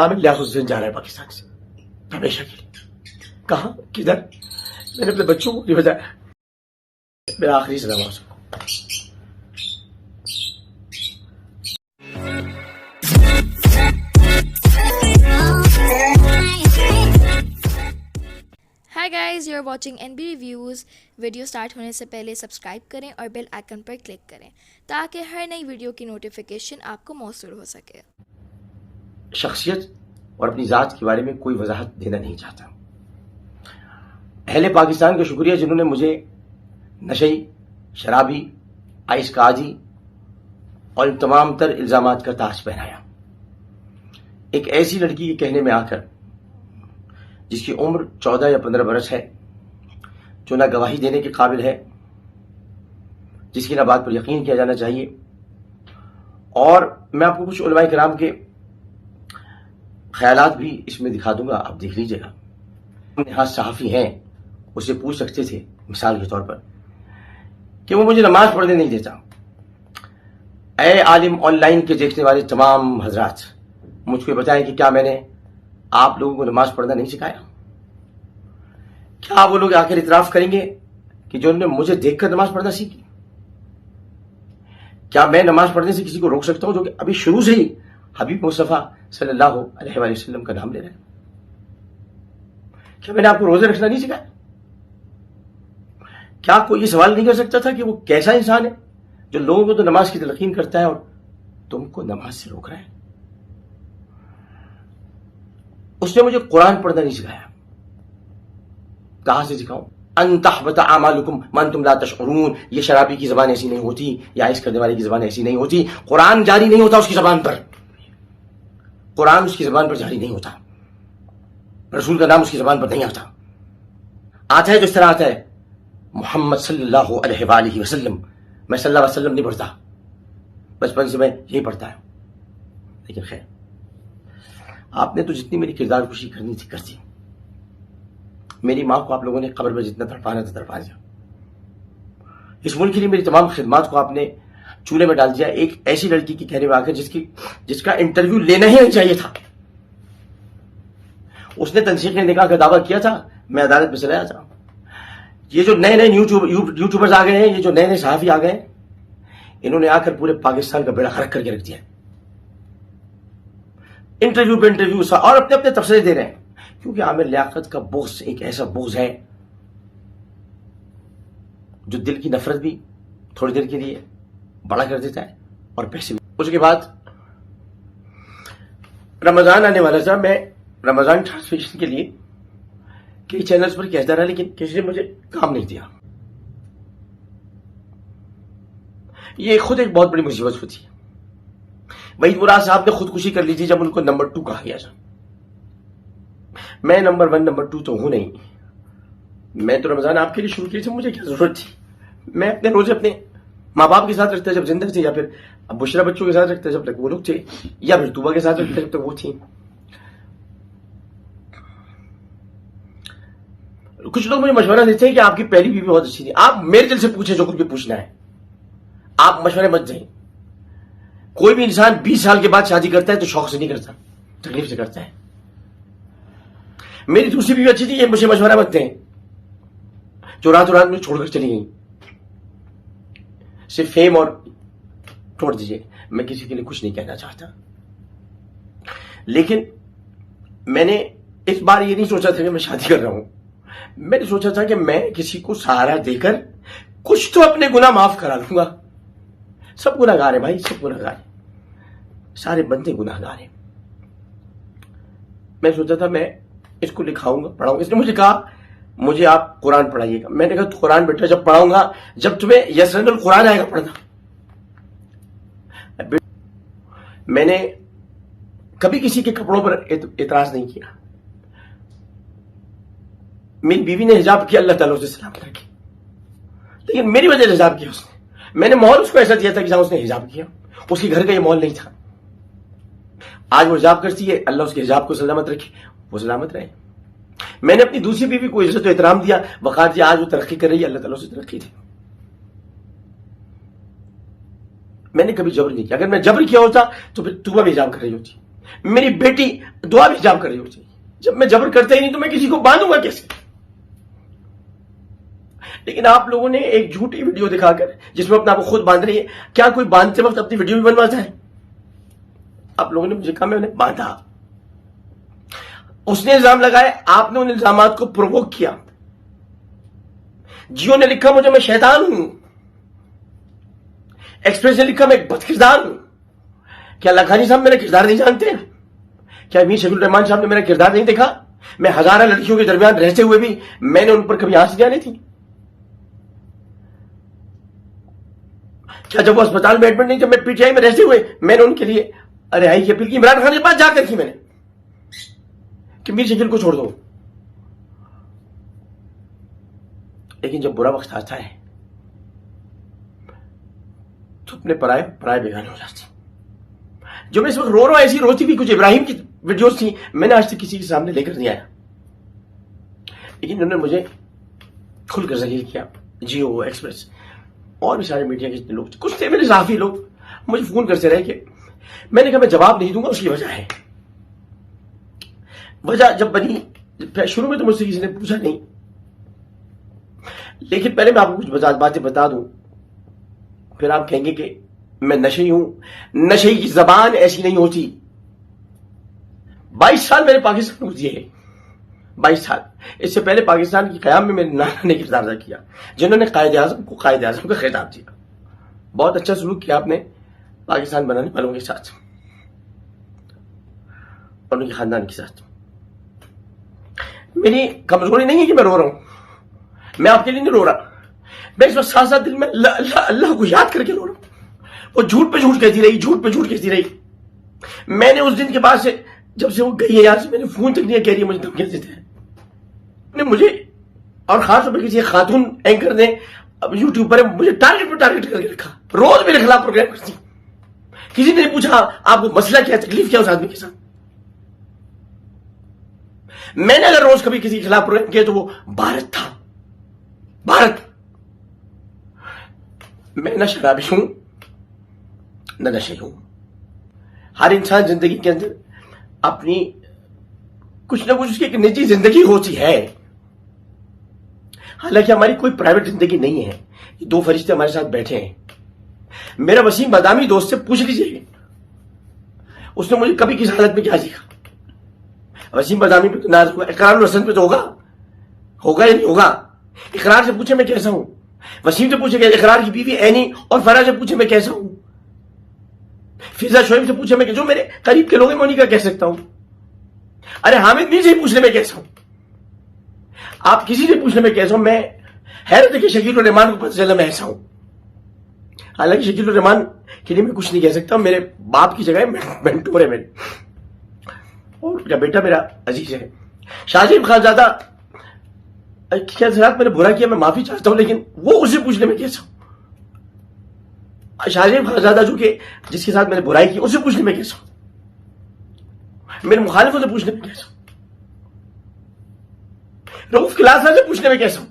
عامر لیاقت حسین جا رہا ہے پاکستان سے ہمیشہ کے لیے. کہاں کدھر؟ میں نے اپنے بچوں کو نہیں بتایا. میرا آخری سلام آپ کو. Hi guys, you are watching N B reviews. Video start ہونے سے پہلے سبسکرائب کریں اور بیل آئکن پر کلک کریں تاکہ ہر نئی ویڈیو کی نوٹیفیکیشن آپ کو موصول ہو سکے. شخصیت اور اپنی ذات کے بارے میں کوئی وضاحت دینا نہیں چاہتا. اہل پاکستان کا شکریہ جنہوں نے مجھے نشئی، شرابی، آئس کاجی اور ان تمام تر الزامات کا تاج پہنایا. ایک ایسی لڑکی کے کہنے میں آ کر جس کی عمر 14 یا 15 برس ہے، جو نہ گواہی دینے کے قابل ہے، جس کی نہ بات پر یقین کیا جانا چاہیے. اور میں آپ کو کچھ علماء کرام کے خیالات بھی اس میں دکھا دوں گا، آپ دیکھ لیجئے گا. ہاں صحافی ہیں، اسے پوچھ سکتے تھے مثال کے طور پر کہ وہ مجھے نماز پڑھنے نہیں دیتا. اے عالم آن لائن کے دیکھنے والے تمام حضرات، مجھ کو بتائیں کہ کیا میں نے آپ لوگوں کو نماز پڑھنا نہیں سکھایا؟ کیا وہ لوگ آ کر اعتراف کریں گے کہ جو انہوں نے مجھے دیکھ کر نماز پڑھنا سیکھی؟ کیا میں نماز پڑھنے سے کسی کو روک سکتا ہوں جو کہ ابھی شروع سے ہی حبیب مصطفیٰ صلی اللہ علیہ وآلہ وسلم کا نام لے رہے ہیں؟ کیا میں نے آپ کو روزے رکھنا نہیں سکھایا؟ کیا کوئی یہ سوال نہیں کر سکتا تھا کہ وہ کیسا انسان ہے جو لوگوں کو تو نماز کی تلقین کرتا ہے اور تم کو نماز سے روک رہا ہے؟ اس نے مجھے قرآن پڑھنا نہیں سکھایا. کہاں سے سکھاؤں؟ ان تحبط اعمالکم وانتم لا تشعرون. یہ شرابی کی زبان ایسی نہیں ہوتی، یا عائش کرنے والی کی زبان ایسی نہیں ہوتی. قرآن جاری نہیں ہوتا اس کی زبان پر. قرآن اس کی زبان پر جاری نہیں ہوتا. رسول کا نام اس کی زبان پر نہیں آتا. آتا ہے تو اس طرح آتا ہے، محمد صلی اللہ علیہ وآلہ وسلم. میں صلی اللہ علیہ وسلم نہیں پڑھتا، بچپن سے میں یہی پڑھتا ہوں. لیکن خیر، آپ نے تو جتنی میری کردار کشی کرنی تھی کرتی. میری ماں کو آپ لوگوں نے قبر میں جتنا تڑپانا تھا تڑپا دیا. اس ملک کے لیے میری تمام خدمات کو آپ نے چولہے میں ڈال دیا ایک ایسی لڑکی کی کہنے میں آ کر جس کا انٹرویو لینا ہی نہیں چاہیے تھا. اس نے تنسیق نکاح کا دعویٰ کیا تھا، میں عدالت میں چلا جاتا. یہ جو نئے یوٹیوبرز آ گئے ہیں، یہ جو نئے صحافی آ گئے ہیں، انہوں نے آ کر پورے پاکستان کا بیڑا غرق کر کے رکھ دیا. انٹرویو پہ انٹرویو اور اپنے اپنے تبصرے دے رہے ہیں. کیونکہ عامر لیاقت کا بغض ایک ایسا بغض ہے جو دل کی نفرت بھی تھوڑی دیر کے لیے بڑا کر دیتا ہے اور پیسے بھی. اس کے بعد رمضان آنے والا تھا. میں رمضان ٹرانسمیشن کے لیے کئی چینلز پر کہتا رہا، لیکن کسی نے مجھے کام نہیں دیا. یہ خود ایک بہت بڑی مصیبت ہوتی ہے. وحید مراد صاحب نے خودکشی کر لی تھی جب ان کو نمبر 2 کہا گیا تھا. میں نمبر 1 نمبر 2 تو ہوں نہیں. میں تو رمضان آپ کے لیے شروع کی تھی، مجھے کیا ضرورت تھی؟ میں اپنے روزے اپنے ماں باپ کے ساتھ رکھتا جب زندہ تھے، یا پھر بشرا بچوں کے ساتھ رکھتا جب تک وہ لوگ تھے، یا پھر طوبہ کے ساتھ رکھتا جب تک وہ تھی. کچھ لوگ مجھے مشورہ دیتے ہیں کہ آپ کی پہلی بیوی بہت اچھی تھی. آپ میرے دل سے پوچھیں جو کچھ بھی پوچھنا ہے، آپ مشورے مت دیں. کوئی بھی انسان 20 سال کے بعد شادی کرتا ہے تو شوق سے نہیں کرتا، تکلیف سے کرتا ہے. میری دوسری بیوی اچھی تھی، یہ مجھے مشورہ مت دیں جو رات رات میں چھوڑ کر چلی گئی. صرف فیم اور چھوڑ دیجیے، میں کسی کے لیے کچھ نہیں کہنا چاہتا. لیکن میں نے اس بار یہ نہیں سوچا تھا کہ میں شادی کر رہا ہوں. میں نے سوچا تھا کہ میں کسی کو سہارا دے کر کچھ تو اپنے گناہ معاف کرا لوں گا. سب گناہ گار ہیں بھائی، سب گناہ گار ہیں، سارے بندے گناہ گار ہیں. میں سوچا تھا میں اس کو لکھاؤں گا، پڑھاؤں گا. اس نے مجھے کہا مجھے آپ قرآن پڑھائیے گا. میں نے کہا تو قرآن بیٹا جب پڑھاؤں گا جب تمہیں یسرن القرآن آئے گا پڑھنا. میں نے کبھی کسی کے کپڑوں پر اعتراض نہیں کیا. میری بیوی نے حجاب کیا، اللہ تعالیٰ اسے سلامت رکھے، لیکن میری وجہ سے حجاب کیا اس نے. میں نے ماحول اس کو ایسا دیا تھا کہ جہاں اس نے حجاب کیا، اس کے گھر کا یہ ماحول نہیں تھا. آج وہ حجاب کرتی ہے، اللہ اس کے حجاب کو سلامت رکھے، وہ سلامت رہے. میں نے اپنی دوسری بیوی کو عزت و احترام دیا، وقار دیا. آج وہ ترقی کر رہی ہے، اللہ تعالیٰ سے ترقی دی. میں نے کبھی جبر نہیں کیا. اگر میں جبر کیا ہوتا تو پھر طوبہ بھی حجاب کر رہی ہوتی. میری بیٹی دعا بھی حجاب کر رہی ہو چاہیے. جب میں جبر کرتا ہی نہیں تو میں کسی کو باندھوں گا کیسے؟ لیکن آپ لوگوں نے ایک جھوٹی ویڈیو دکھا کر جس میں اپنا آپ کو خود باندھ رہی ہے. کیا کوئی باندھتے وقت اپنی ویڈیو بھی بنواتا ہے؟ آپ لوگوں نے مجھے کہا میں انہیں باندھا. اس نے الزام لگائے, آپ نے ان الزامات کو پرووک کیا. جیو نے لکھا مجھے میں شیطان ہوں. ایکسپریس نے لکھا میں ایک بد کردار ہوں. کیا لکھانی صاحب میرا کردار نہیں جانتے ہیں؟ کیا میر شکیل الرحمان صاحب نے میرا کردار نہیں دیکھا؟ میں ہزارہ لڑکیوں کے درمیان رہتے ہوئے بھی میں نے ان پر کبھی آنکھ جانے تھی؟ کیا جب وہ اسپتال میں ایڈمٹ نہیں, جب میں پی ٹی آئی میں رہتے ہوئے میں نے ان کے لیے رہائی کی اپیل کی؟ عمران خان کے پاس جا کر کی میں نے کہ میر شکیل کو چھوڑ دو. لیکن جب برا وقت آتا ہے تو اپنے پرائے بیگانے ہو جاتے. جو میں اس وقت رو رہا ہوں ایسی روتی بھی کچھ ابراہیم کی ویڈیوز تھی, میں نے آج تک کسی کے سامنے لے کر نہیں آیا. لیکن انہوں نے مجھے کھل کر ذلیل کیا. جیو, ایکسپریس اور بھی سارے میڈیا کے جتنے لوگ تھے, کچھ تھے میرے صحافی لوگ, مجھے فون کرتے رہے کہ میں نے کہا میں جواب نہیں دوں گا. اس کی وجہ ہے, وجہ جب بنی شروع میں تو مجھ سے کسی نے پوچھا نہیں, لیکن پہلے میں آپ کو کچھ باتیں بتا دوں, پھر آپ کہیں گے کہ میں نشئی ہوں. نشئی کی زبان ایسی نہیں ہوتی. 22 سال میرے پاکستان کو دیے, 22 سال. اس سے پہلے پاکستان کی قیام میں میرے نانا نے کردار ادا کیا, جنہوں نے قائد اعظم کو قائد اعظم کا خطاب دیا. بہت اچھا سلوک کیا آپ نے پاکستان بنانے والوں کے ساتھ اور ان کے خاندان کے ساتھ. میری کمزوری نہیں ہے کہ میں رو رہا ہوں, میں آپ کے لیے نہیں رو رہا, میں اس وقت ساتھ ساتھ دل میں اللہ کو یاد کر کے رو رہا ہوں. وہ جھوٹ پہ جھوٹ کہتی رہی, جھوٹ پہ جھوٹ کہتی رہی. میں نے اس دن کے بعد سے جب سے وہ گئی ہے یار سے میں نے فون تک نہیں کہہ رہی ہے مجھے دھمکیاں دیتے ہیں. مجھے اور خاص طور پہ کسی خاتون اینکر نے یوٹیوب پر مجھے ٹارگٹ کر کے رکھا. روز میرے خلاف پروگرام کرتی. کسی نے نہیں پوچھا آپ کو مسئلہ کیا, تکلیف کیا اس آدمی کے ساتھ. میں نے اگر روز کبھی کسی کے خلاف پروگرام کیا تو وہ بھارت تھا. بھارت. میں نہ شرابی ہوں نہ نشے ہوں. ہر انسان زندگی کے اندر اپنی کچھ نہ کچھ اس کی ایک نجی زندگی ہوتی ہے. حالانکہ ہماری کوئی پرائیویٹ زندگی نہیں ہے. یہ 2 فرشتے ہمارے ساتھ بیٹھے ہیں. میرا وسیم بادامی دوست سے پوچھ لیجیے اس نے مجھے کبھی کس حالت میں کیا سیکھا. وسیم بادامی پہ تو ناز ہوا, اقرار الحسن پہ تو ہوگا یا نہیں ہوگا. اقرار سے پوچھے میں کیسا ہوں, وسیم سے پوچھے کہ اقرار کی بیوی اینی اور فرا سے پوچھے میں کیسا ہوں, فضا شعیب سے پوچھے میں جو میرے قریب کے لوگ ہیں میں انہیں کا کہہ سکتا ہوں. ارے حامد میر سے پوچھنے میں کیسا ہوں, آپ کسی سے پوچھنے میں کیسا ہوں. میں حیرت ہے کہ شکیل الرحمان کو پتہ چلا میں ایسا ہوں. حالانکہ شکیل الرحمان کے لیے میں کچھ نہیں کہہ سکتا, میرے باپ کی جگہ مینٹور ہے میرے, اور میرا بیٹا میرا عزیز ہے. شاہزیب خانزادہ کیا حضرات میں نے برا کیا, میں معافی چاہتا ہوں, لیکن وہ اسے پوچھنے میں کیسا ہوں. شاہزیب خانزادہ جو کہ جس کے ساتھ میں نے برائی کی اسے پوچھنے میں کیسا ہوں. میرے مخالفوں سے پوچھنے میں کیسا ہوں. رؤف کلاسا سے پوچھنے میں کیسا ہوں.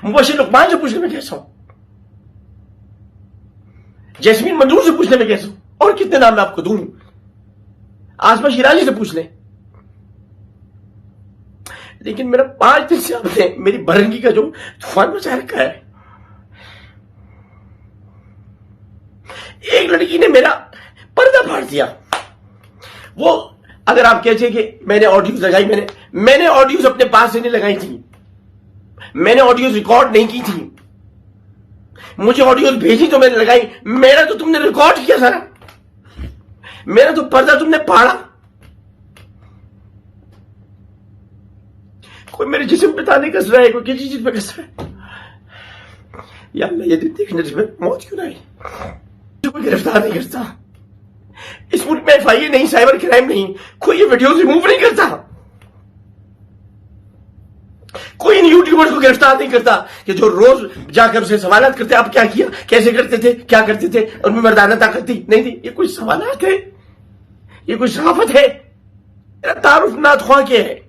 مبشر لقمان سے پوچھنے میں کیسا ہوں. جیسمین منظور سے پوچھنے میں کیسا ہوں. اور کتنے نام میں آپ کو دوں. آسما شیرازی سے پوچھ لیں. لیکن میرا 5 دن سے آپ نے میری برنگی کا جو طوفان مچا رکھا ہے. ایک لڑکی نے میرا پردہ پھاڑ دیا. وہ اگر آپ کہتے کہ میں نے آڈیوز لگائی, میں نے آڈیوز اپنے پاس سے نہیں لگائی تھی, میں نے آڈیوز ریکارڈ نہیں کی تھی. مجھے آڈیوز بھیجی تو میں نے لگائی. میرا تو تم نے ریکارڈ کیا سارا, میرا تو پردہ تم نے پھاڑا. کوئی میرے جسم پہ تانے کس رہا ہے, کوئی کسی چیز پہ کس رہا ہے. یا اللہ یہ دن دیکھنے جس میں موت کیوں نہ آئی. کوئی گرفتار نہیں کرتا اس ملک میں. FIA نہیں, سائبر کرائم نہیں, کوئی یہ ویڈیوز ریموو نہیں کرتا. کوئی ان یوٹیوبرز کو گرفتار نہیں کرتا کہ جو روز جا کر اسے سوالات کرتے آپ کیا کیا, کیسے کرتے تھے, کیا کرتے تھے, ان میں مردانہ طاقت تھی نہیں تھی. یہ کوئی سوالات ہے, یہ کوئی صحافت ہے. میرا تعارف نعت خواہ کے ہے.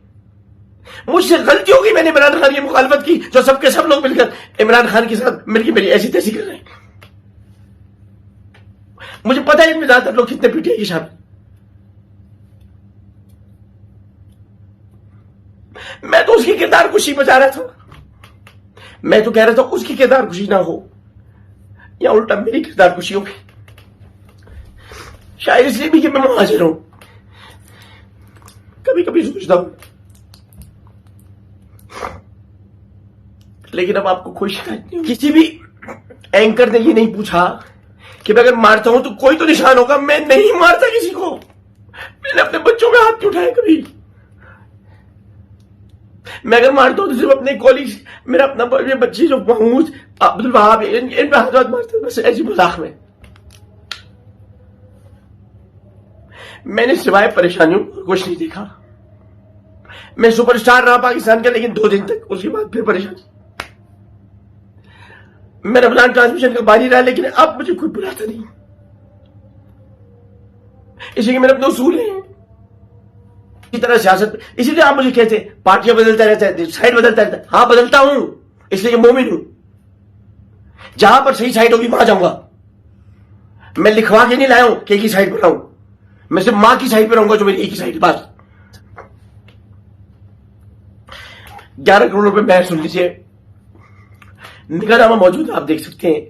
مجھ سے غلطی ہوگی, میں نے عمران خان کی مخالفت کی جو سب کے سب لوگ مل کر عمران خان کے ساتھ مل کے میری ایسی تیسی کر رہے ہیں. مجھے پتا ہے ان میں زیادہ تر لوگ کتنے PTI کے شامل. میں تو اس کی کردار کشی بچا رہا تھا. میں تو کہہ رہا تھا اس کی کردار کشی نہ ہو, یا الٹا میری کردار کشی ہوگی. شاید اس لیے بھی کہ میں مہاجر ہوں. کبھی کبھی سوچتا ہوں, لیکن اب آپ کو کوئی شکایت نہیں. کسی بھی اینکر نے یہ نہیں پوچھا کہ میں اگر مارتا ہوں تو کوئی تو نشان ہوگا. میں نہیں مارتا کسی کو. میں نے اپنے بچوں میں ہاتھ نہیں اٹھایا کبھی. میں اگر مارتا ہوں تو صرف اپنے کالج, میرا اپنا بچی جو محمود, عبدالوہاب, ان پہ ہاتھ مارتے ہیں بس ایسی مذاق میں. میں نے سوائے پریشانیوں کچھ نہیں دیکھا. میں سپر اسٹار رہا پاکستان کا, لیکن 2 دن تک, اس کے بعد پھر پریشانی. میں رمضان ٹرانسمیشن کا باری رہا, لیکن اب مجھے کوئی بلاتا نہیں. اسی لیے میرے اپنے اصول ہیں. اسی طرح سیاست, اسی لیے آپ مجھے کہتے ہیں پارٹیاں بدلتا رہتا ہے, سائڈ بدلتا رہتا ہے. ہاں بدلتا ہوں, اس لیے مومن ہوں. جہاں پر صحیح سائڈ ہوگی وہاں جاؤں گا. میں لکھوا کے نہیں لایا ہوں کہ ایک ہی سائڈ پر رہوں. میں صرف ماں کی سائڈ پہ رہوں گا جو میری ایک ہی سائڈ. بس 11 کروڑ روپے میں سن لیجیے, نگاہ نامہ موجود ہے, آپ دیکھ سکتے ہیں.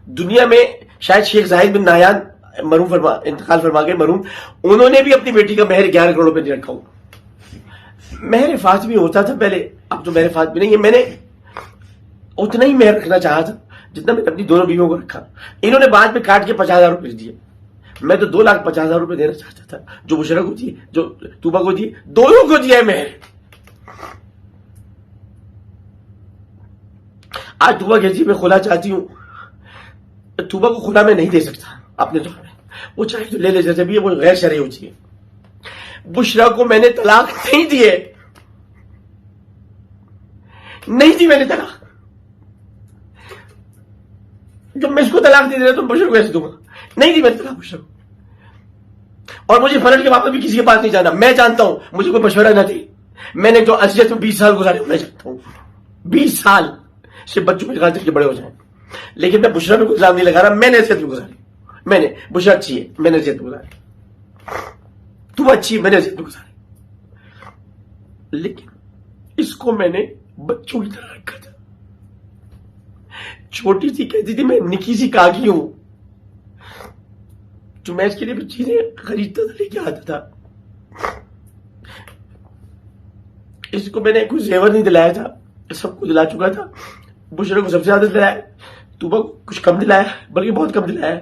دنیا میں شاید شیخ زاہد بن نہیان مرحوم انتقال فرما گئے مرحوم, انہوں نے بھی اپنی بیٹی کا مہر 11 کروڑ روپے نہیں رکھا ہوں. مہر فاطمی ہوتا تھا پہلے, اب تو مہر فاطمی نہیں ہے. میں نے اتنا ہی مہر رکھنا چاہا تھا جتنا میں نے اپنی دونوں بیویوں کو رکھا. انہوں نے بعد میں کاٹ کے 50,000 روپے دیے. میں تو 2,50,000 روپے دینا چاہتا تھا, جو بشرا کو دیے, جو توبہ کو دیے, دونوں کو دیا ہے مہر. آج توبہ کہتی میں خلا چاہتی ہوں. توبہ کو خلا میں نہیں دے سکتا اپنے طور میں, وہ چاہے تو لے لے, جیسے بھی وہ غیر شرعی ہوتی ہے. بشرا کو میں نے طلاق نہیں دی ہے, نہیں دی میں نے طلاق. جب میں اس کو طلاق دے رہا تو بشرا کو کیسے دوں گا؟ نہیں دی میں نے طلاق بشرا کو. اور مجھے فرج کے واپس بھی کسی کے پاس نہیں جانا. میں جانتا ہوں, مجھے کوئی مشورہ نہ دے. میں نے جو اذیت میں 20 سال گزارے میں جانتا ہوں, 20 سال صرف بچوں کے خاطر کے بڑے ہو جائیں. لیکن میں بشرا میں کوئی الزام نہیں لگا رہا. میں نے اذیت میں گزاری. میں نے بشرا اچھی ہے, میں نے اذیت میں گزاری. تم اچھی ہے, میں نے اذیت میں گزاری. لیکن اس کو میں نے بچوں کی طرح رکھا تھا. چھوٹی سی کہتی تھی میں نکی سی کاکی ہوں, جو میں اس کے لیے چیزیں خریدتا تھا, لے کے آتا تھا. اس کو میں نے کوئی زیور نہیں دلایا تھا, سب کو دلا چکا تھا. بشرا کو سب سے زیادہ دلایا, توبہ کو کچھ کم دلایا, بلکہ بہت کم دلایا.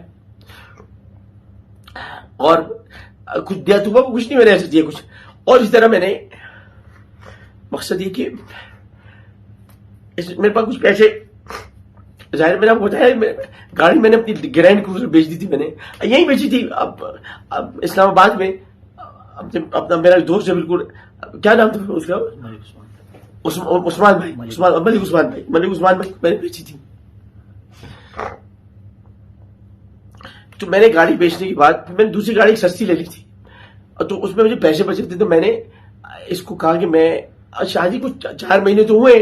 اور کچھ دیا توبہ کو, کچھ نہیں میں نے ایسے دیا کچھ. اور اس طرح میں نے, مقصد یہ کہ میرے پاس کچھ پیسے, ظاہر میں نے آپ کو بتایا, گاڑی میں نے اپنی گرینڈ کروزر بیچ دی تھی. میں نے یہیں بیچی تھی اب اسلام آباد میں. اپنا میرا دوست ہے بالکل, کیا نام تھا اس کا, عثمان بھائی, ملک عثمان بھائی میں نے بیچی تھی. تو میں نے گاڑی بیچنے کے بعد میں نے دوسری گاڑی سستی لے لی تھی, تو اس میں مجھے پیسے بچے تھے. تو میں نے اس کو کہا کہ میں, شادی کو 4 مہینے تو ہوئے,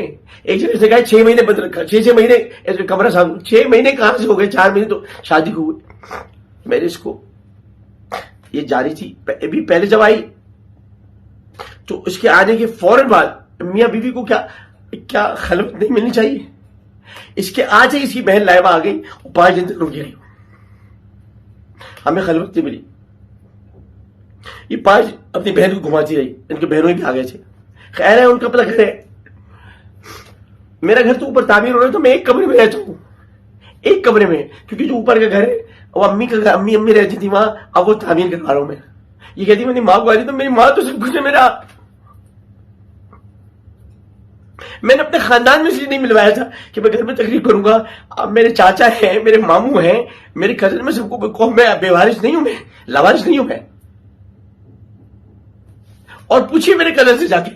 ایک جگہ سے کہا 6 مہینے بند رکھا. 6 مہینے کمرہ صاحب, 6 مہینے کہاں سے ہو گئے, 4 مہینے تو شادی کو ہوئے. میں نے اس کو, یہ جاری تھی ابھی. پہلے جب آئی تو اس کے آنے کے فوراً بعد میاں بیوی کو کیا خلوت نہیں ملنی چاہیے. اس کے آج ہی اس کی بہن لائبہ آ گئی, 5 دن تک رکی رہی. ہمیں خلوت نہیں ملی. یہ 5 اپنی بہن کو گھماتی رہی. ان کے بہنوں بھی آ گئے تھے. خیر ہے, ان کا اپنا گھر ہے. میرا گھر تو اوپر تعمیر ہو رہا ہے, تو میں ایک کمرے میں رہتا ہوں, ایک کمرے میں, کیونکہ جو اوپر کا گھر ہے وہ امی کا گھر, امی رہتی تھی وہاں, اب وہ تعمیر کروا رہا ہوں میں. یہ کہتی میری ماں کو آ رہی, تو میری ماں تو سب کچھ ہے میرا. میں نے اپنے خاندان میں سے نہیں ملوایا تھا کہ میں گھر میں تقریب کروں گا. اب میرے چاچا ہیں, میرے ماموں ہیں, میرے کزن, میں سب کو, میں بے وارث نہیں ہوں, میں لاوارث نہیں ہوں میں. اور پوچھیے میرے کزن سے جا کے,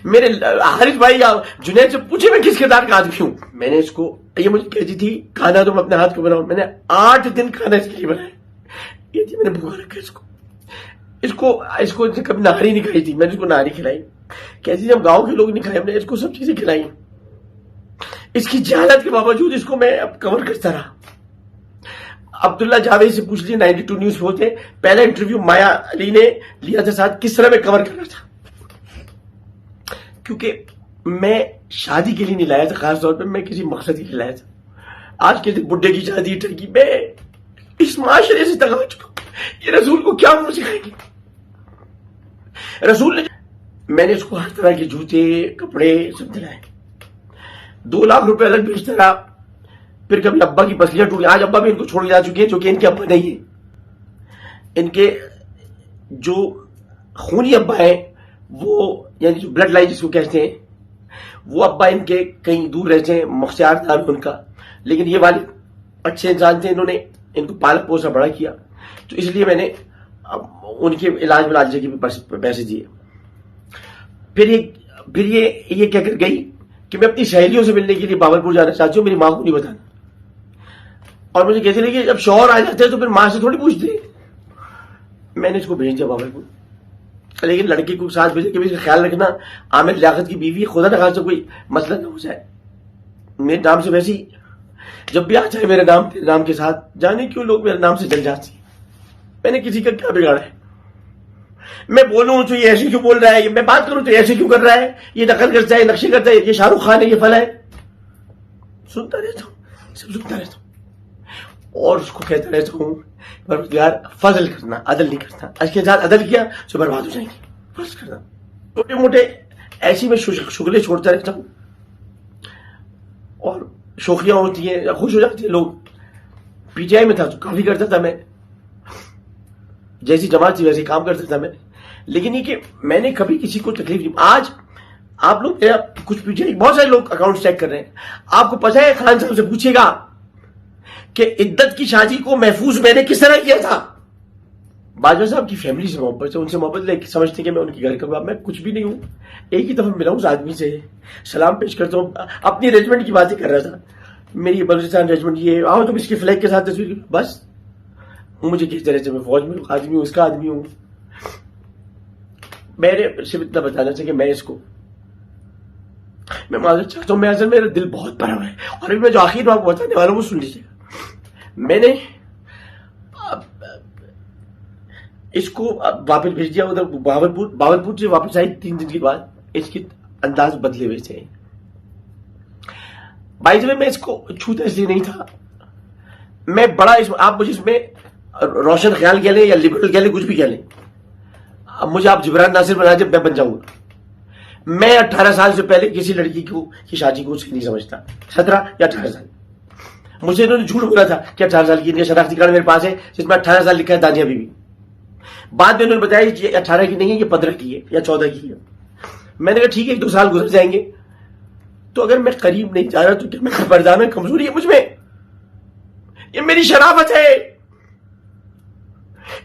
میرے حارث بھائی یا جنید سے پوچھے میں کس کردار کا آدمی ہوں. میں نے اس کو, یہ مجھے کہتی تھی کھانا تم اپنے ہاتھ کو بناؤ. میں نے 8 دن کھانا اس کے لیے بنایا. یہ تھی میں نے بھوکا رکھا اس کو کبھی نہاری نہیں کھائی تھی. میں نے اس کو نہاری کھلائی. کہتی تھی ہم گاؤں کے لوگ نہیں کھائے, ہم نے اس کو سب چیزیں کھلائی. اس کی جہالت کے باوجود اس کو میں اب کور کرتا رہا. عبداللہ جاوید سے پوچھ لیے, 92 نیوز پہ ہوتے, پہلا انٹرویو مایا علی نے لیا تھا ساتھ, کس طرح میں کور کر رہا تھا. کیونکہ میں شادی کے لیے نہیں لایا تھا، خاص طور پہ میں کسی مقصد کے لیے لایا تھا. آج کے دن بڈھے کی شادی ٹھگی، میں اس معاشرے سے تنگ ہو چکا ہوں. یہ رسول کو کیا منہ سکھائیں گے؟ رسول نے، میں نے اس کو ہر طرح کے جوتے کپڑے سب دلائے. 2 لاکھ روپے الگ بھیجتا رہا. پھر کبھی ابا کی پسلیاں ٹوٹی. آج ابا بھی ان کو چھوڑ کے جا چکے ہیں، جو کہ ان کے ابا نہیں ہیں. ان کے جو خونی ابا ہیں، وہ یعنی جو بلڈ لائن جس کو کہتے ہیں، وہ ابا ان کے کہیں دور رہتے ہیں، مختار نام ان کا. لیکن یہ والد اچھے انسان تھے، انہوں نے ان کو پالا پوسا بڑا کیا. تو اس لیے میں نے ان کے علاج کے بھی پیسے دیے. پھر یہ کہہ کر گئی کہ میں اپنی سہیلیوں سے ملنے کے لیے باولپور جانا چاہتی ہوں، میری ماں کو نہیں بتانا. اور مجھے کہتے لگے کہ جب شوہر آ جاتے ہیں تو پھر ماں سے تھوڑی پوچھتے. میں نے اس کو بھیج دیا باولپور. لیکن لڑکی کو ساتھ بھیجے کہ اس کا خیال رکھنا، عامر لیاقت کی بیوی، خدا نہ خاصا کوئی مسئلہ نہ ہو جائے. میرے نام سے ویسی جب بھی آ جائے میرے نام تیرے نام کے ساتھ، جانے کیوں لوگ میرے نام سے جل جاتے ہیں. میں نے کسی کا کیا بگاڑا ہے؟ میں بولوں تو یہ ایسے کیوں بول رہا ہے، میں بات کروں تو ایسے کیوں کر رہا ہے، یہ نقل کرتا ہے، نقشے کرتا ہے، یہ شاہ رخ خان ہے، یہ فلاں ہے. سنتا رہتا ہوں، سب سنتا رہتا ہوں. اور اس کو کہتا رہتا ہوں پروردگار فضل کرنا، عدل نہیں کرتا. اس کے ساتھ عدل کیا تو برباد ہو جائیں گے. فرض کرنا چھوٹے موٹے ایسی میں شغلیں چھوڑتا رہتا ہوں. اور شوخیاں ہوتی ہیں، خوش ہو جاتے ہیں لوگ. پی ٹی آئی میں تھا تو کافی کرتا تھا، میں جیسی جماعت تھی ویسے کام کرتا تھا میں. لیکن یہ کہ میں نے کبھی کسی کو تکلیف نہیں. آج آپ لوگ کچھ پی ٹی آئی بہت سارے لوگ اکاؤنٹ چیک کر رہے ہیں. آپ کو پتہ ہے، خان صاحب سے پوچھے گا کہ عدت کی شادی کو محفوظ میں نے کس طرح کیا تھا. باجوہ صاحب کی فیملی سے محبت ہے، ان سے محبت لے کے سمجھتے کہ میں ان کے گھر کا، میں کچھ بھی نہیں ہوں. ایک ہی دفعہ ملا ہوں اس آدمی سے، سلام پیش کرتا ہوں. اپنی ریجمنٹ کی باتیں کر رہا تھا، میری بلوچستان ریجمنٹ یہ، آؤ تم اس کے فلیگ کے ساتھ تصویر. بس مجھے کس طرح سے میں فوج میں آدمی ہوں، اس کا آدمی ہوں. میں نے صرف اتنا بتانا چاہیے کہ میں اس کو، میں معذرت چاہتا ہوں، میں اصل میرا دل بہت بھرا ہوا ہے. اور ابھی میں جو آخر آپ کو بتانے والا ہوں وہ سن لیجیے. میں نے اس کو واپس بھیج دیا ادھر باولپور سے. واپس آئی 3 دن کے بعد. اس کے انداز بدلے ہوئے تھے. بائی میں اس کو چھوتا اس لیے نہیں تھا. میں بڑا آپ مجھے اس میں روشن خیال کہہ لیں یا لبرل کہہ لیں، کچھ بھی کہہ لیں. اب مجھے آپ جبران ناصر بنا دیں، میں بن جاؤں گا. میں 18 سال سے پہلے کسی لڑکی کی شادی کو نہیں سمجھتا. 17 یا 18 سال. مجھے انہوں نے جھوٹ بولا تھا کہ 18 سال کی شناختی کارڈ میرے پاس ہے جس میں 18 سال لکھا ہے دانیہ بی بی. بعد میں انہوں نے بتایا کہ 18 کی نہیں ہے، یہ 15 کی ہے یا 14 کی ہے. میں نے کہا ٹھیک ہے، 1-2 سال گزر جائیں گے. تو اگر میں قریب نہیں جا رہا تو کیا میں خبردار کمزوری ہے مجھ میں؟ یہ میری شرافت ہے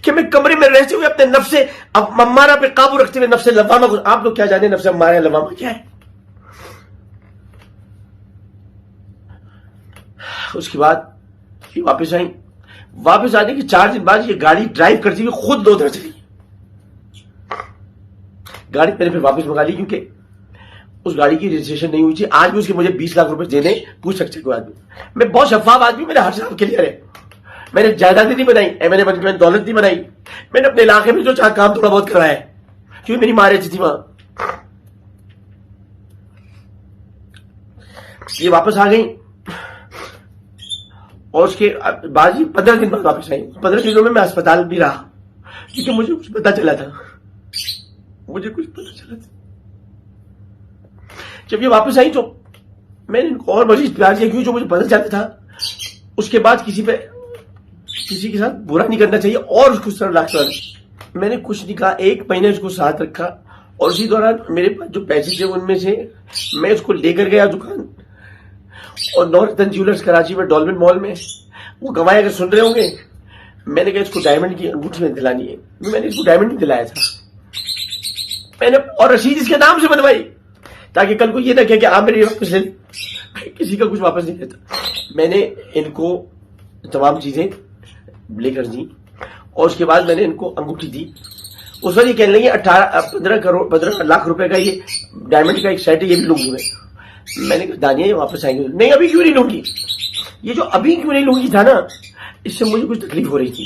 کہ میں کمرے میں رہتے ہوئے اپنے نفس امارہ پہ قابو رکھتے ہوئے نفس لوامہ کو، آپ لوگ کیا جانے نفس امارہ لوامہ کیا ہے. اس کے بعد واپس آئیں. واپس آنے کے 4 دن بعد یہ گاڑی ڈرائیو کرتی ہوئی خود لودھر چلی. گاڑی میں نے پھر واپس منگا لی کیونکہ اس گاڑی کی رجسٹریشن نہیں ہوئی تھی. آج بھی اس کے مجھے 20 لاکھ روپے دینے پوچھ سکتے کوئی آدمی. میں بہت شفاف آدمی، میرے ہر سال کلیئر ہے. میں نے جائیدادیں نہیں بنائی، ایم این اے بن کے میں نے دولت نہیں بنائی. میں نے اپنے علاقے میں جو چاہ کام تھوڑا بہت کرایا ہے کیونکہ میری ماں رہتی تھی وہاں. یہ واپس آ گئی اور اس کے بعد 15 دن بعد واپس آئی. 15 دنوں میں اسپتال بھی رہا کیونکہ مجھے کچھ پتا چلا تھا. جب یہ واپس آئی تو میں نے ان کو اور مزید پیار کیا، کیوں جو مجھے پتا چلا تھا اس کے بعد کسی کے ساتھ برا نہیں کرنا چاہیے اور اس کو اس طرح لاکھ. میں نے کچھ نہیں کہا، 1 مہینے اس کو ساتھ رکھا. اور اسی دوران میرے پاس جو پیسے تھے ان میں سے میں اس کو لے کر گیا دکان، اور نورتن جیولرز کراچی میں ڈولمن مال میں. وہ گواہ اگر سن رہے ہوں گے، میں نے کہا اس کو ڈائمنڈ کی انگوٹھی میں دلانی ہے. میں نے اس کو ڈائمنڈ نہیں دلایا تھا، میں نے اور رسید اس کے نام سے بنوائی تاکہ کل کو یہ نہ کہے کہ آپ میری واپس لے. کسی کا کچھ واپس نہیں لیتا. میں نے ان کو تمام چیزیں لے کر دی اور اس کے بعد میں نے ان کو انگوٹھی دی. اس وقت یہ کہنے لگے 15 لاکھ روپے کا یہ ڈائمنڈ کا ایک سیٹ ہے، یہ بھی لوں گی میں نے کہا دانیہ یہ واپس آئیں گے. نہیں ابھی کیوں نہیں لوں گی. یہ جو ابھی کیوں نہیں لوں گی تھا نا، اس سے مجھے کچھ تکلیف ہو رہی تھی.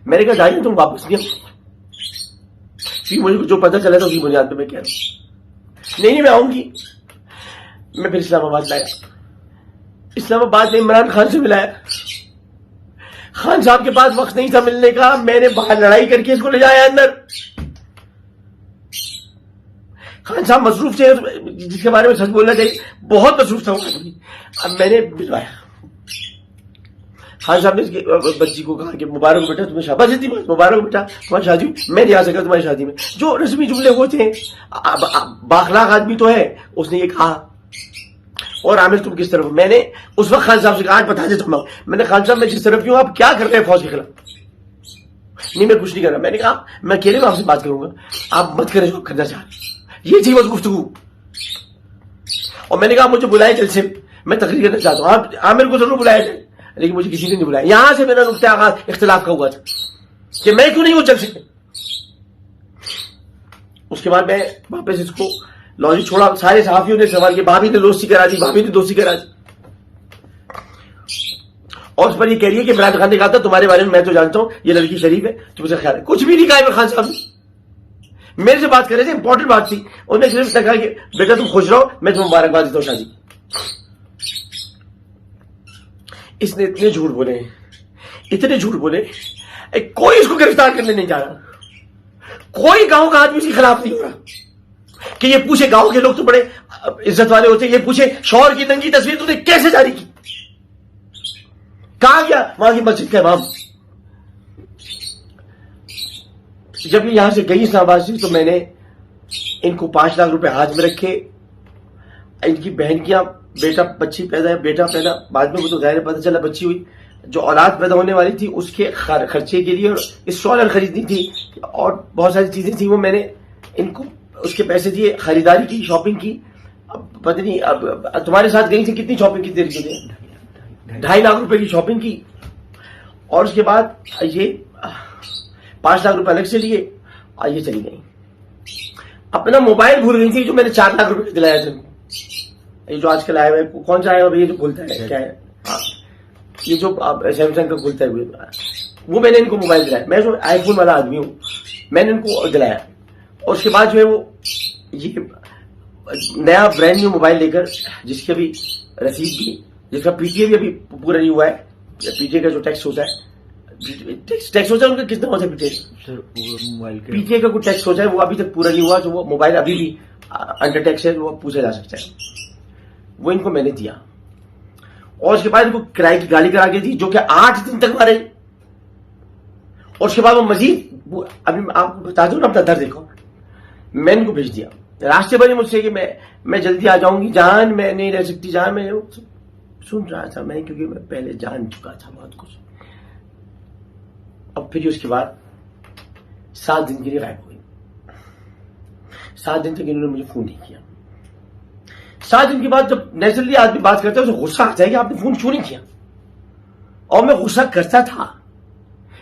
میں نے کہا دانیہ تم واپس نہیں مجھے جو پتہ چلا تھا اسی بنیاد پہ میں کہہ رہا ہوں نہیں میں آؤں گی. میں پھر اسلام آباد لایا. اسلام آباد میں عمران خان سے ملایا. خان صاحب کے پاس وقت نہیں تھا ملنے کا. میں نے باہر لڑائی کر کے اس کو لے جایا اندر. خان صاحب مصروف تھے, جس کے بارے میں سچ بولنا چاہیے, بہت مصروف تھا. اب میں نے بلوایا. خان صاحب نے اس کی بچی کو کہا کہ مبارک بیٹا تمہیں شاباش دی, مبارک بیٹا تمہاری شادی, میں نہیں آ سکا تمہاری شادی میں. جو رسمی جملے ہوتے ہیں, باخلاق آدمی تو ہے, اس نے یہ کہا. اور عامر تم کس طرف؟ میں نے اس وقت خان صاحب سے کہا, آج بتا دیتا ہوں, میں نے خان صاحب میں جس طرف کیوں, آپ کیا کر رہے ہیں فوج کے خلاف؟ نہیں میں کچھ نہیں کر رہا. میں نے کہا میں اکیلے میں آپ سے بات کروں گا, آپ مت کریں جو کرنا چاہ رہے. یہ تھی بس گفتگو. اور میں نے کہا مجھے بلائے جلسے, میں تقریر کرنا چاہتا ہوں. آپ عامر کو ضرور بلایا جائے, لیکن مجھے کسی نے نہیں بلایا. یہاں سے میرا نقطہ آغاز اختلاف کا ہوا تھا کہ میں کیوں نہیں وہ چل سکتا. اس کے بعد میں واپس اس کو لاجک چھوڑا. سارے صحافیوں نے سوال کیا, بھابھی نے دوستی کرا دی, بھابھی نے دوستی کرا دی. اور اس پر یہ کہہ رہی ہے کہ عمران خان نے کہا تھا تمہارے بارے میں تو جانتا ہوں, یہ لڑکی شریف ہے, تم سے خیال ہے. کچھ بھی نہیں کہا عمران خان صاحب نے. میرے سے بات کر رہے تھے, امپورٹنٹ بات تھی. انہوں نے صرف کہا کہ بیٹا تم خوش رہو, میں تمہیں مبارکباد دیتا ہوں شادی. اس نے اتنے جھوٹ بولے, اتنے جھوٹ بولے, کوئی اس کو گرفتار کرنے نہیں جا رہا. کوئی گاؤں کا آدمی اس کے خلاف نہیں ہو رہا کہ یہ پوچھے, گاؤں کے لوگ تو بڑے عزت والے ہوتے ہیں, یہ پوچھے شوہر کی ننگی تصویر تو نے کیسے جاری کی, کہاں گیا وہاں کی مسجد کا امام. جب یہ یہاں سے گئی اسلام آباد سے, تو میں نے ان کو 5 لاکھ روپے ہاتھ میں رکھے. ان کی بہن کی بیٹا بچی پیدا ہے, بیٹا پیدا بعد میں, وہ تو ظاہر پتہ چلا بچی ہوئی. جو اولاد پیدا ہونے والی تھی اس کے خرچے کے لیے, اور اسٹالر خریدنی تھی, اور بہت ساری چیزیں تھیں, وہ میں نے ان کو اس کے پیسے دیے. خریداری کی, شاپنگ کی. اب پتہ نہیں, اب تمہارے ساتھ گئی تھی, کتنی شاپنگ کی تیری کے لیے؟ 2.5 لاکھ روپے کی شاپنگ کی. اور اس کے بعد یہ 5 لاکھ روپے الگ سے لیے, اور یہ چلی گئی. اپنا موبائل بھول گئی تھی جو میں نے 4 لاکھ روپے دلایا تھا. یہ جو آج کل آیا ہے, کون سا آیا ہے, یہ جو کھلتا ہے کیا ہے, یہ جو سیمسنگ کا کھلتا ہے, وہ میں نے ان کو موبائل دلایا. میں جو آئی فون والا آدمی ہوں, میں نے ان کو دلایا. اور اس کے بعد جو ہے وہ یہ نیا برانڈ نیو موبائل لے کر, جس کی ابھی رسید بھی, جس کا پی ٹی اے بھی ابھی پورا نہیں ہوا ہے. پی ٹی اے کا جو ٹیکس ہوتا ہے, ٹیکس ہوتا ہے ان کا کتنا ہوتا ہے پی ٹی اے کا کوئی ٹیکس ہوتا ہے, وہ ابھی تک پورا نہیں ہوا. تو وہ موبائل ابھی بھی انڈر ٹیکس ہے, وہ پوچھا جا سکتا ہے. وہ ان کو میں نے دیا. اور اس کے بعد ان کو کرائے کی گاڑی کرا کے دی, جو کہ 8 دن تک رہی. اور اس کے بعد وہ مزید, ابھی آپ کو بتا دوں نا اپنا درد دیکھو, میں ان کو بھیج دیا. راستے بھر مجھ سے کہ میں جلدی آ جاؤں گی جان, میں نہیں رہ سکتی جان. میں سن رہا تھا میں, کیونکہ میں پہلے جان چکا تھا بہت کچھ. اب پھر اس کے بعد 7 دن کے لیے غائب ہوئی. 7 دن تک انہوں نے مجھے فون نہیں کیا. 7 دن کے بعد جب نیچرلی آدمی بات کرتا ہے, اسے غصہ آتا ہے کہ آپ نے فون کیوں نہیں کیا. اور میں غصہ کرتا تھا,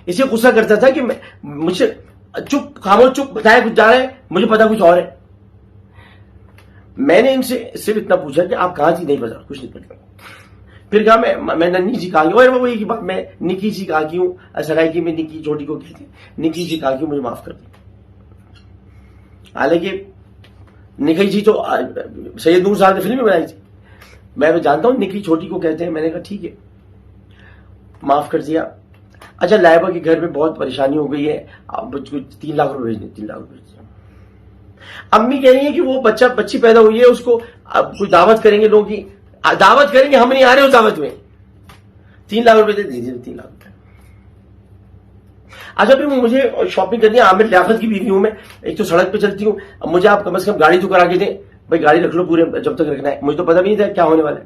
اسے غصہ کرتا تھا کہ مجھ سے چپ خاموش, چپ بتایا کچھ جا رہا ہے, مجھے پتا کچھ اور ہے. میں نے ان سے صرف اتنا پوچھا کہ آپ کہاں تھی, نہیں پتا, کچھ نہیں پتا. پھر کہا میں ننھی جی کہا کی, اور وہ ایک بات, میں نکی جی کہا کی ہوں, سرائکی میں نکی چھوٹی کو کہتے ہیں, نکی جی کہا کی, مجھے معاف کر دیں. حالانکہ نکی جی تو سید نور صاحب نے فلم میں بنائی تھی, میں جانتا ہوں نکی چھوٹی کو کہتے ہیں. میں نے کہا ٹھیک ہے, معاف کر دیا. اچھا لائبہ کے گھر میں بہت پریشانی ہو گئی ہے, اب 3 لاکھ روپے بھیج دیں. 3 لاکھ روپے. امی کہہ رہی ہیں کہ وہ بچی پیدا ہوئی ہے, اس کو اب کوئی دعوت کریں گے, لوگوں کی دعوت کریں گے, ہم نہیں آ رہے ہو دعوت میں. 3 لاکھ روپے دے دیجیے. 3 لاکھ روپے. اچھا پھر مجھے شاپنگ کرنی ہے, عامر لیاقت کی بیوی ہوں میں, ایک تو سڑک پہ چلتی ہوں, اب مجھے آپ کم از کم گاڑی تو کرا کے دیں. بھائی گاڑی رکھ لو پورے جب تک رکھنا ہے, مجھے تو پتا بھی نہیں تھا کیا ہونے والا ہے.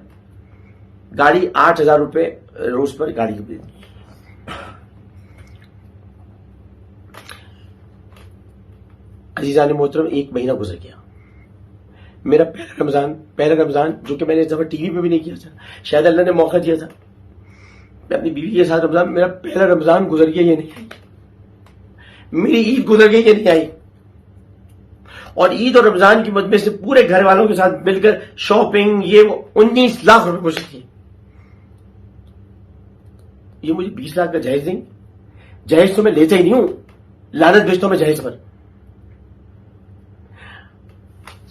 گاڑی 8,000 روپے روز پر گاڑی کی. عزیزان محترم, 1 مہینہ گزر گیا. میرا پہلا رمضان جو کہ میں نے اس دفعہ ٹی وی پہ بھی نہیں کیا تھا, شاید اللہ نے موقع دیا تھا, میں اپنی بیوی کے ساتھ رمضان, میرا پہلا رمضان گزر گیا, یہ نہیں آئی. میری عید گزر گئی, یہ نہیں آئی. اور عید اور رمضان کی مجمع سے پورے گھر والوں کے ساتھ مل کر شاپنگ, یہ 19 لاکھ روپے ہو سکتی ہے. یہ مجھے 20 لاکھ کا جہیز دیں. جہیز تو میں لیتا ہی نہیں ہوں, لعنت بھیجتا ہوں میں جہیز پر.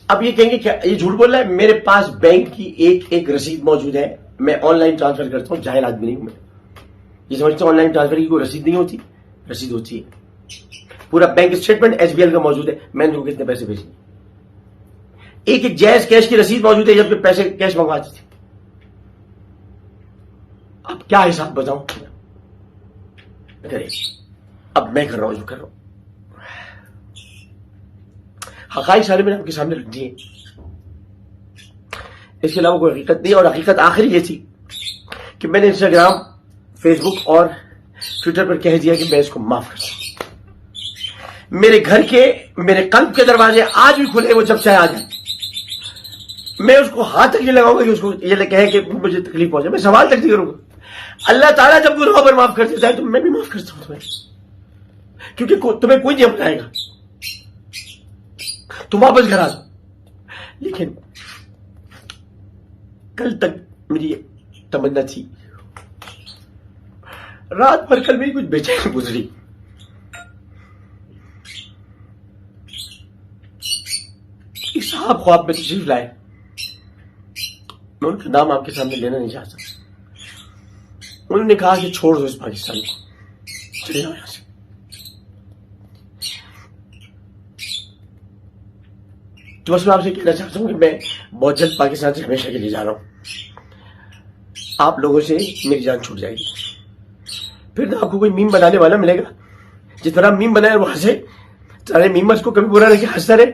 اب یہ کہیں گے کیا یہ جھوٹ بول رہا ہے؟ میرے پاس بینک کی ایک رسید موجود ہے، میں آن لائن ٹرانسفر کرتا ہوں، جاہل آدمی نہیں ہوں میں، یہ سمجھتا ہوں آن لائن ٹرانسفر کی کوئی رسید نہیں ہوتی، رسید ہوتی ہے، پورا bank statement S B L کا موجود ہے، میں نے کتنے پیسے بھیجے، ایک جائز کیش کی رسید موجود ہے جب کہ پیسے کیش منگواتے تھے. اب کیا حساب بتاؤں کرے؟ اب میں کر رہا ہوں جو کر رہا ہوں، حقائق سارے میں نے آپ کے سامنے رکھ دیے، اس کے علاوہ کوئی حقیقت نہیں. اور حقیقت آخری یہ تھی کہ میں نے انسٹاگرام، فیس بک اور ٹویٹر پر کہہ دیا کہ میں اس کو معاف کرتا ہوں. میرے گھر کے، میرے قلب کے دروازے آج بھی کھلے، وہ جب چاہے آ جائے. میں اس کو ہاتھ تک نہیں لگاؤں گا کہ اس کو یہ کہے کہ مجھے تکلیف پہنچے، میں سوال تک نہیں کروں گا. اللہ تعالیٰ جب گناہوں پر معاف کر دیتا ہے تو میں بھی معاف کرتا ہوں تمہیں، کیونکہ تمہیں کوئی نہیں اپنائے گا، تم واپس گھر آ جاؤ. لیکن کل تک میری تمنا تھی، رات بھر کل میری کچھ بے چینی گزری. ایک صاحب خواب میں تشریف لائے، میں ان کا نام آپ کے سامنے لینا نہیں چاہتا. انہوں نے کہا کہ چھوڑ دو اس پاکستان کو، چلے جاؤ یہاں سے. تو بس میں آپ سے کہنا چاہتا ہوں کہ میں بہت جلد پاکستان سے ہمیشہ کے لیے جا رہا ہوں. آپ لوگوں سے میری جان چھوٹ جائے گی، پھر نہ آپ کو کوئی میم بنانے والا ملے گا. جس طرح میم بنائے وہ ہنسے، سارے میمرز کو کبھی برا نہیں کہ ہنستا رہے،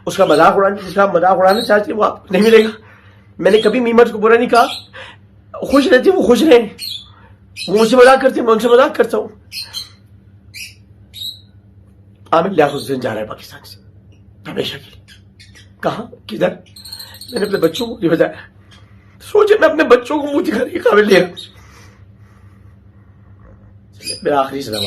اس کا مذاق اڑانے، جس کا مذاق اڑانا چاہتے وہ آپ کو نہیں ملے گا. میں نے کبھی میمرز کو برا نہیں کہا، خوش رہتے وہ خوش رہیں، وہ مجھ سے مذاق کرتے میں ان سے مذاق کرتا ہوں. عامر لیاقت حسین جا رہا ہے پاکستان سے ہمیشہ کے لیے. کہاں، کدھر؟ میں نے اپنے بچوں کو نہیں بتایا. سوچے میں اپنے بچوں کو منہ دکھانے کے قابل نہیں رہا. میرا آخری سلام.